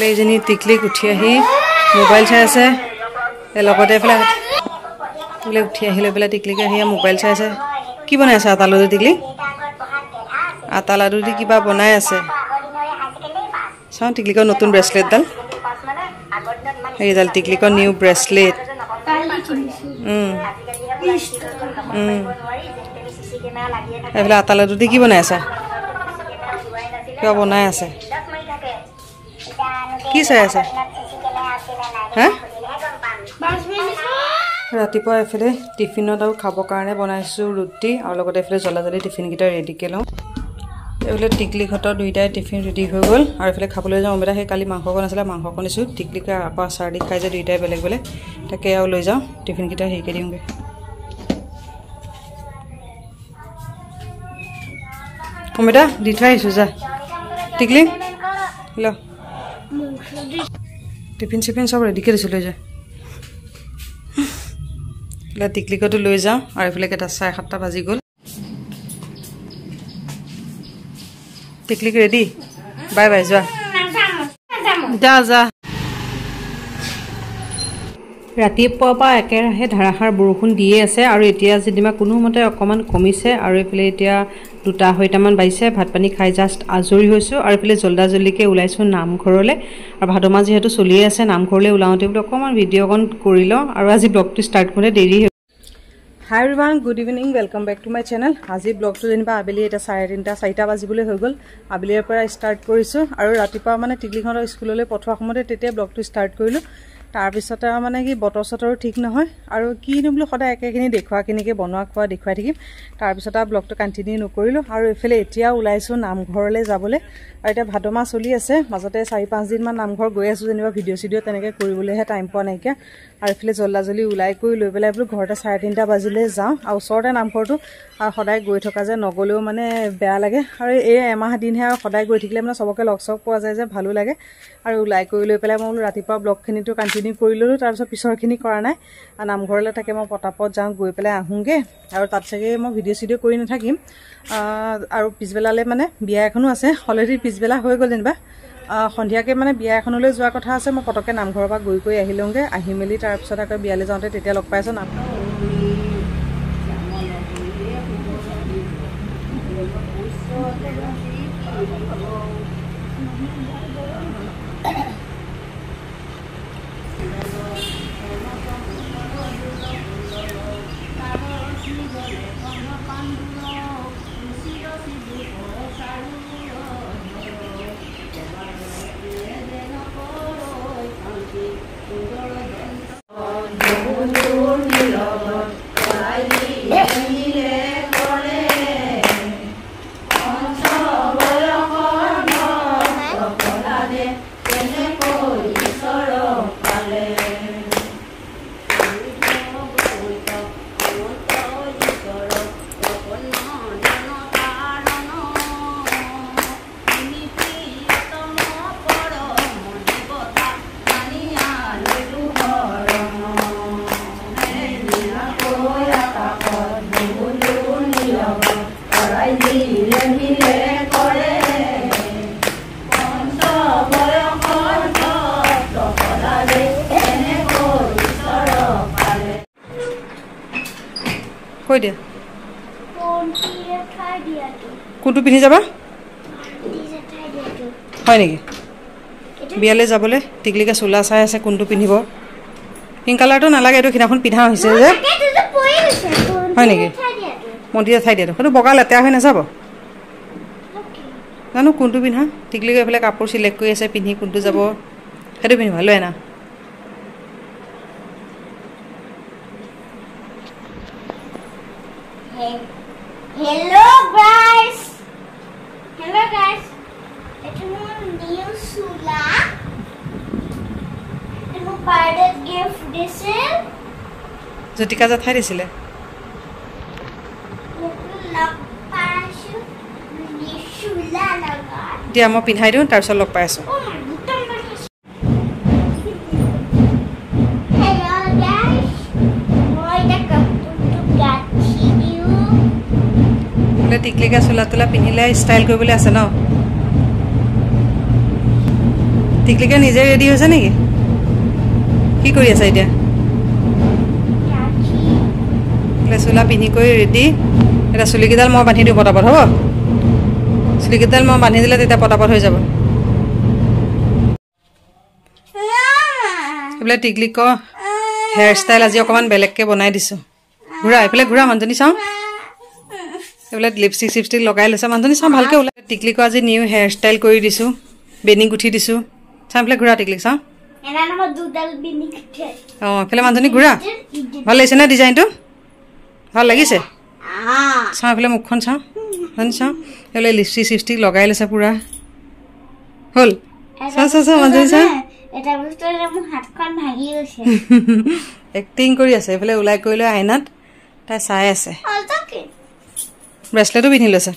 এফালে এজনী টিকলিক উঠি আহি মোবাইল চাই আছে লগতে এফালে বোলে উঠি আহি লৈ পেলাই টিকলিকে আহি মোবাইল চাই আছে কি বনাই আছে আটা লাডু টিকলি আটা লাডু দি কিবা বনাই আছে চাওঁ টিকলিকৰ নতুন ব্ৰেচলেটডাল এইডাল টিকলিকৰ নিউ ব্ৰেচলেট এইফালে আটা লাডু দি কি বনাই আছে কিবা বনাই আছে কি চাই আছে হা ৰাতিপুৱা এফালে টিফিনত আৰু খাবৰ কাৰণে বনাইছোঁ ৰুটি আৰু লগতে এফালে জলা-জলি টিফিনকেইটা ৰেডিকৈ লওঁ এইফালে টিকলিহঁতৰ দুইটাই টিফিন ৰেডি হৈ গ'ল আৰু এফালে খাবলৈ যাওঁ অমিতা সেই কালি মাংসকণ আছিলে মাংসকণ নিছোঁ টিকলিকে আকৌ আচাৰ দি খাই যে দুইটাই বেলেগ বেলেগ তাকে আৰু লৈ যাওঁ টিফিনকেইটা হেৰিকৈ দিওঁগৈ অমিতা দি থৈ আহিছোঁ যা টিকলি ল টিফিন চিফিন চব ৰেডিকৈ দিছোঁ লৈ যা এইফালে টিকলিকতো লৈ যাওঁ আৰু এইফালে কেইটা 7:30 বাজি গ'ল টিকলিক ৰেডি বাই বাই যোৱা যা যা ৰাতিপুৱাৰ পৰা একেৰাহে ধাৰাসাৰ বৰষুণ দিয়ে আছে আৰু এতিয়া যেনিবা কোনোমতে অকণমান কমিছে আৰু এইফালে এতিয়া 2:30 বাজিছে ভাত পানী খাই জাষ্ট আজৰি হৈছোঁ আৰু এইফালে জল্দাজল্দিকৈ ওলাইছোঁ নামঘৰলৈ আৰু ভাদমা যিহেতু চলিয়ে আছে নামঘৰলৈ ওলাওঁতে বোলো অকণমান ভিডিঅ' অকণ কৰি লওঁ আৰু আজি ব্লগটো ষ্টাৰ্ট কৰোঁতে দেৰি হৈ hi everyone good evening welcome back to my channel আজি ব্লগটো যেনিবা আবেলি এতিয়া 3:30-4 বাজিবলৈ হৈ গ'ল আবেলিৰ পৰা ষ্টাৰ্ট কৰিছোঁ আৰু ৰাতিপুৱা মানে টিকলিহঁতৰ স্কুললৈ পঠোৱা সময়তে তেতিয়া ব্লগটো ষ্টাৰ্ট কৰিলোঁ তাৰপিছতে মানে কি বতৰ চতৰো ঠিক নহয় আৰু কিনো বোলো সদায় একেখিনি দেখুৱাখিনিকে বনোৱা খোৱা দেখুৱাই থাকিম তাৰপিছত আৰু ব্লগটো কণ্টিনিউ নকৰিলোঁ আৰু এইফালে এতিয়া ওলাইছোঁ নামঘৰলৈ যাবলৈ আৰু এতিয়া ভাদমা চলি আছে মাজতে 4-5 দিনমান নামঘৰ গৈ আছোঁ যেনিবা ভিডিঅ' চিডিঅ' তেনেকৈ কৰিবলৈহে টাইম পোৱা নাইকিয়া আৰু এইফালে জল্দাজলি ওলাই কৰি লৈ পেলাই বোলো ঘৰতে 3:30 বাজিলে যাওঁ আৰু ওচৰতে নামঘৰটো আৰু সদায় গৈ থকা যে নগ'লেও মানে বেয়া লাগে আৰু এই এমাহ দিনহে আৰু সদায় গৈ থাকিলে মানে চবকে লগ চগ পোৱা যায় যে ভালো লাগে আৰু ওলাই কৰি লৈ পেলাই মই বোলো ৰাতিপুৱা ব্লগখিনিটো কণ্টিনিউ কৰি ল'লোঁ তাৰপিছত পিছৰখিনি কৰা নাই আৰু নামঘৰলৈ তাকে মই পটাপট যাওঁ গৈ পেলাই আহোঁগৈ আৰু তাত চাগে মই ভিডিঅ' চিডিঅ' কৰি নাথাকিম আৰু পিছবেলালৈ মানে বিয়া এখনো আছে অলৰেডি পিছবেলা হৈ গ'ল যেনিবা সন্ধিয়াকৈ মানে বিয়া এখনলৈ যোৱা কথা আছে মই পটককৈ নামঘৰৰ পৰা গৈ কৰি আহি লওঁগৈ আহি মেলি তাৰপিছত আকৌ বিয়ালৈ যাওঁতে তেতিয়া লগ পাই আছোঁ নাম কৈ দিয়া কোনটো পিন্ধি যাবা হয় নেকি বিয়ালৈ যাবলৈ টিকলিকে চোলা চাই আছে কোনটো পিন্ধিব পিংক কালাৰটো নালাগে এইটো সিদিনাখন পিন্ধা হৈছে যে হয় নেকি মন্দিৰত ঠাই দিয়াটো সেইটো বগা লেতেৰা হৈ নাযাব জানো কোনটো পিন্ধা টিকলিকে এইফালে কাপোৰ চিলেক্ট কৰি আছে পিন্ধি কোনটো যাব সেইটো পিন্ধিবা লৈ আনা Hello guys. It's new Sula. It's a birthday gift. This is. Jotika ja thai disile. Sula laga. Dia mo pinhai diun tar piছত log pai asu. টিকলিকা চোলা তোলা পিন্ধিলে ষ্টাইল কৰিবলৈ আছে ন টিকলিকে নিজে ৰেডি হৈছে নেকি কি কৰি আছে এতিয়া চুলা পিন্ধি কৰি ৰেডি এটা চুলিকেইডাল মই বান্ধি দিওঁ পটাপট হ'ব চুলিকেইডাল মই বান্ধি দিলে তেতিয়া পটাপট হৈ যাব এইফালে টিকলিক হেয়াৰ ষ্টাইল আজি অকণমান বেলেগকৈ বনাই দিছোঁ ঘূৰা এইফালে ঘূৰা মানুহজনী চাওঁ এইফালে লিপষ্টিক চিপষ্টিক লগাই লৈছে মানুহজনী চাওঁ ভালকৈ ওলাই টিকলিক আজি নিউ হেয়াৰ ষ্টাইল কৰি দিছোঁ বেনি গুঠি দিছোঁ চাওঁ এইফালে ঘূৰা টিকলিক চাওঁ অঁ এইফালে মানুহজনী ঘূৰা ভাল লাগিছে নে ডিজাইনটো ভাল লাগিছে চাওঁ এইফালে মুখখন চাওঁ মানুহজনী চাওঁ এইফালে লিপষ্টিক চিপষ্টিক লগাই লৈছে পূৰা হ'ল চাওঁ চাওঁ চাওঁ মানুহজনী চাওঁ এক্টিং কৰি আছে এইফালে ওলাই কৰি লৈ আইনাত তাই চাই আছে ব্ৰেচলেটো পিন্ধি লৈছে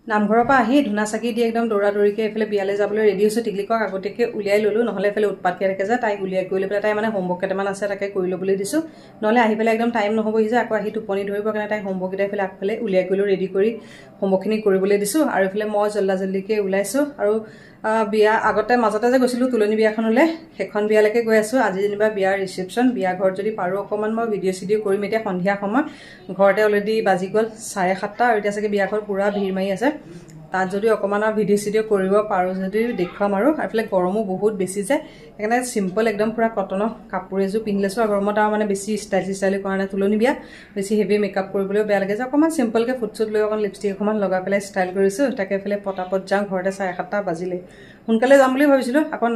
নামঘৰৰ পৰা আহি ধূনা চাকি দি একদম দৌৰা দৌৰিকৈ এইফালে বিয়ালৈ যাবলৈ ৰেডি হৈছোঁ টিকলিকক আগতীয়াকৈ উলিয়াই ল'লোঁ নহ'লে এইফালে উৎপাতকৈ থাকে যে তাইক উলিয়াই কৰি লৈ পেলাই তাই মানে হোমৱৰ্ক কেইটামান আছে তাকে কৰি ল'বলৈ দিছোঁ নহ'লে আহি পেলাই একদম টাইম নহ'বহি যে আকৌ আহি টোপনি ধৰিব কাৰণে তাইক হোমৱৰ্ককেইটা এইফালে আগফালে উলিয়াই কৰি লৈ ৰেডি কৰি হোমৱৰ্কখিনি কৰিবলৈ দিছোঁ আৰু এইফালে মই জল্দিকৈ ওলাইছোঁ আৰু বিয়া আগতে মাজতে যে গৈছিলোঁ তুলনি বিয়াখনলৈ সেইখন বিয়ালৈকে গৈ আছোঁ আজি যেনিবা বিয়াৰ ৰিচিপশ্যন বিয়া ঘৰত যদি পাৰোঁ অকণমান মই ভিডিঅ' চিডিঅ' কৰিম এতিয়া সন্ধিয়া সময় ঘৰতে অলৰেডি বাজি গ'ল 7:30 আৰু এতিয়া চাগে বিয়া ঘৰত পূৰা ভিৰ মাৰি আছে তাত যদি অকণমান ভিডিঅ' চিডিঅ' কৰিব পাৰোঁ যদি দেখুৱাম আৰু এইফালে গৰমো বহুত বেছি যে সেইকাৰণে চিম্পল একদম পূৰা কটনৰ কাপোৰ এযোৰ পিন্ধি লৈছোঁ আৰু গৰমত আৰু মানে বেছি ষ্টাইল কৰা নাই তুলনি বিয়া বেছি হেভি মেকআপ কৰিবলৈও বেয়া লাগে যে অকণমান চিম্পলকৈ ফুট চুট লৈ অকণ লিপষ্টিক অকণমান লগাই পেলাই ষ্টাইল কৰিছোঁ তাকে এইফালে পটাপট যাওঁ ঘৰতে 7:30 বাজিলে সোনকালে যাম বুলি ভাবিছিলোঁ আকৌ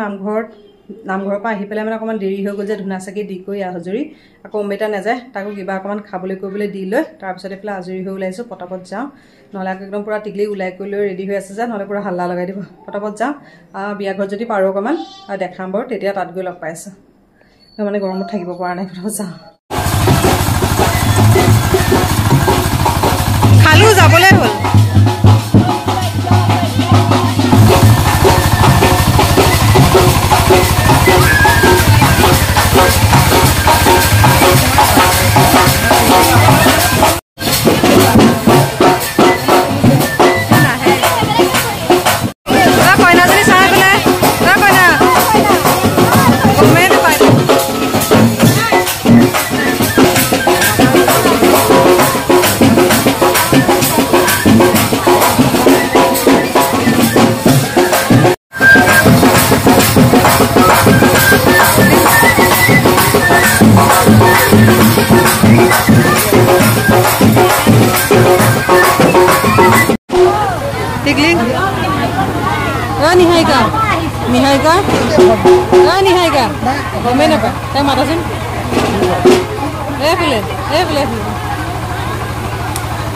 নামঘৰৰ পৰা আহি পেলাই মানে অকণমান দেৰি হৈ গ'ল যে ধূনা চাকি দি কৰি আজৰি আকৌ অমিতা নাযায় তাকো কিবা অকণমান খাবলৈ কৰিবলৈ দি লৈ তাৰপিছত এইফালে আজৰি হৈ ওলাইছোঁ পটাপট যাওঁ নহ'লে আকৌ একদম পূৰা টিকলি ওলাই কৰি লৈ ৰেডি হৈ আছে যে নহ'লে পূৰা হাল্লা লগাই দিব পটাপট যাওঁ বিয়া ঘৰত যদি পাৰোঁ অকণমান দেখাম বাৰু তেতিয়া তাত গৈ লগ পাই আছোঁ মানে গৰমত থাকিব পৰা নাই পটাপট যাওঁ খালোঁ যাবলৈ হ'ল নিহাৰিকা গমেই নাপায় তাই মাতাচোন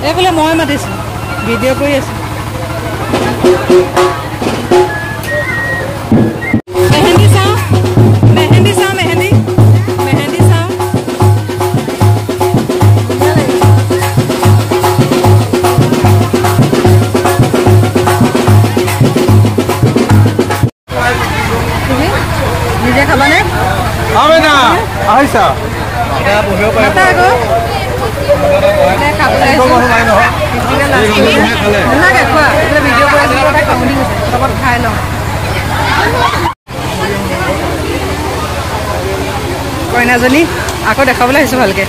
এইফালে মই মাতিছোঁ ভিডিঅ' কৰি আছোঁ মেহেন্দি চাওঁ মেহেন্দি চাওঁ নিজে খাবানে আহিছা খাই লওঁ কইনাজনী আকৌ দেখাবলৈ আহিছোঁ ভালকৈ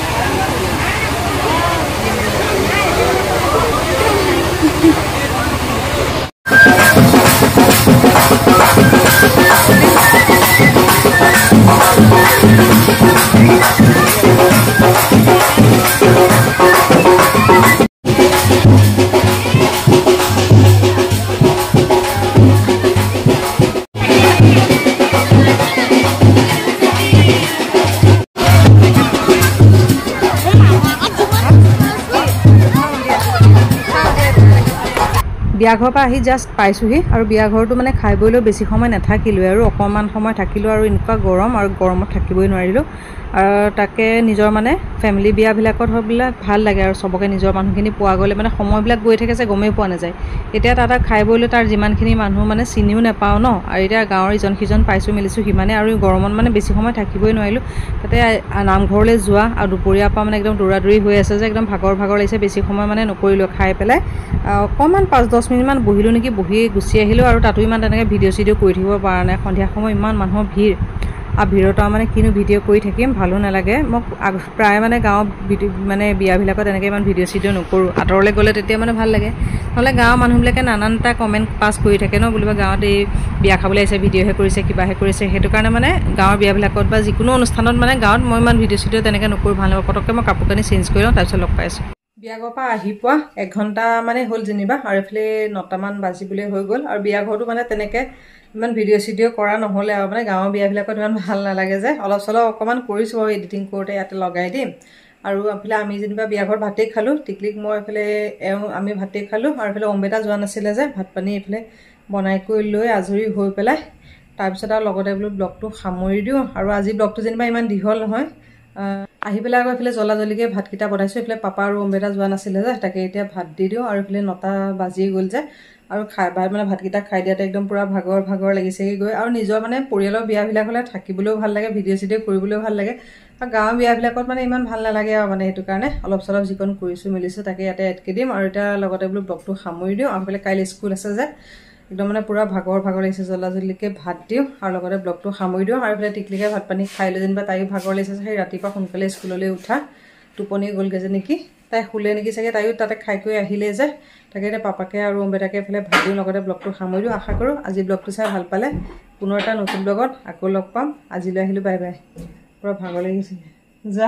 বিয়া ঘৰৰ পৰা আহি জাষ্ট পাইছোঁহি আৰু বিয়া ঘৰটো মানে খাই বৈ লৈ বেছি সময় নাথাকিলোঁ আৰু অকণমান সময় থাকিলোঁ আৰু এনেকুৱা গৰম আৰু গৰমত থাকিবই নোৱাৰিলোঁ আৰু তাকে নিজৰ মানে ফেমিলি বিয়াবিলাকত হ'বিলাক ভাল লাগে আৰু চবকে নিজৰ মানুহখিনি পোৱা গ'লে মানে সময়বিলাক গৈ থাকে যে গমেই পোৱা নাযায় এতিয়া তাত খাই বৈ লৈ তাৰ যিমানখিনি মানুহ মানে চিনিও নাপাওঁ ন আৰু এতিয়া গাঁৱৰ ইজন সিজন পাইছোঁ মেলিছোঁ সিমানে আৰু গৰমত মানে বেছি সময় থাকিবই নোৱাৰিলোঁ তাতে নামঘৰলৈ যোৱা আৰু দুপৰীয়াৰ পৰা মানে একদম দৌৰা দৌৰি হৈ আছে যে একদম ভাগৰ লাগিছে বেছি সময় মানে নকৰিলোঁ খাই পেলাই অকণমান 5-10 মিনিটমান বহিলোঁ নেকি বহি গুচি আহিলোঁ আৰু তাতো ইমান তেনেকৈ ভিডিঅ' চিডিঅ' কৰি থাকিব পৰা নাই সন্ধিয়া সময় ইমান মানুহৰ ভিৰ আৰু ভিৰত মানে কিনো ভিডিঅ' কৰি থাকিম ভালো নালাগে মোক প্ৰায় মানে গাঁৱৰ মানে বিয়াবিলাকত এনেকৈ ইমান ভিডিঅ' চিডিঅ' নকৰোঁ আঁতৰলৈ গ'লে তেতিয়া মানে ভাল লাগে নহ'লে গাঁৱৰ মানুহবিলাকে নানানটা কমেণ্ট পাছ কৰি থাকে ন বুলিব গাঁৱত এই বিয়া খাবলৈ আহিছে ভিডিঅ'হে কৰিছে কিবাহে কৰিছে সেইটো কাৰণে মানে গাঁৱৰ বিয়াবিলাকত বা যিকোনো অনুষ্ঠানত মানে গাঁৱত মই ইমান ভিডিঅ' চিডিঅ' তেনেকৈ নকৰোঁ ভাল নাপাওঁ পটককৈ মই কাপোৰ কানি চেঞ্জ কৰি লওঁ তাৰপিছত লগ পাইছোঁ বিয়া ঘৰৰ পৰা আহি পোৱা 1 ঘণ্টা মানে হ'ল যেনিবা আৰু এইফালে 9টামান বাজিবলৈ হৈ গ'ল আৰু বিয়া ঘৰটো মানে তেনেকৈ ইমান ভিডিঅ' চিডিঅ' কৰা নহ'লে আৰু মানে গাঁৱৰ বিয়াবিলাকত ইমান ভাল নালাগে যে অলপ চলপ অকণমান কৰিছোঁ আৰু এডিটিং কৰোঁতে ইয়াতে লগাই দিম আৰু এইফালে আমি যেনিবা বিয়া ঘৰত ভাতেই খালোঁ টিকলিক মই এইফালে আমি ভাতেই খালোঁ আৰু এইফালে অম্বেতা যোৱা নাছিলে যে ভাত পানী এইফালে বনাই কৰি লৈ আজৰি হৈ পেলাই তাৰপিছত আৰু লগতে বোলো ব্লগটো সামৰি দিওঁ আৰু আজি ব্লগটো যেনিবা ইমান দীঘল নহয় আহি পেলাই আকৌ এইফালে জ্বলাজলিকৈ ভাতকেইটা বনাইছোঁ এইফালে পাপা আৰু অম্বেতা যোৱা নাছিলে যে তাকে এতিয়া ভাত দি দিওঁ আৰু এইফালে 9টা বাজি গ'ল যে আৰু মানে ভাতকেইটা খাই দিয়াতে একদম পূৰা ভাগৰ লাগিছেগৈ গৈ আৰু নিজৰ মানে পৰিয়ালৰ বিয়াবিলাক হ'লে থাকিবলৈও ভাল লাগে ভিডিঅ' চিডিঅ' কৰিবলৈও ভাল লাগে আৰু গাঁৱৰ বিয়াবিলাকত মানে ইমান ভাল নালাগে আৰু মানে সেইটো কাৰণে অলপ চলপ যিকণ কৰিছোঁ মেলিছোঁ তাকে ইয়াতে এডকৈ দিম আৰু এতিয়া লগতে বোলো ব্লগটো সামৰি দিওঁ আৰু এইফালে কাইলৈ স্কুল আছে যে একদম মানে পূৰা ভাগৰ লাগিছে জ্বলাজলিকৈ ভাত দিওঁ আৰু লগতে ব্লগটো সামৰি দিওঁ আৰু এইফালে টিকলিকে ভাত পানী খাই লৈ যেনিবা তাইও ভাগৰ লাগিছে সেই ৰাতিপুৱা সোনকালে স্কুললৈ উঠা টোপনি গ'লগৈ যে নেকি তাই শুলে নেকি চাগে তাইও তাতে খাই কৰি আহিলে যে তাকে এতিয়া পাপাকে আৰু অম্বেতাকে এইফালে ভাত দিওঁ লগতে ব্লগটো সামৰি দিওঁ আশা কৰোঁ আজি ব্লগটো চাই ভাল পালে পুনৰ এটা নতুন ব্লগত আকৌ লগ পাম আজিলৈ আহিলোঁ বাই বাই পূৰা ভাগৰ লাগিছে যা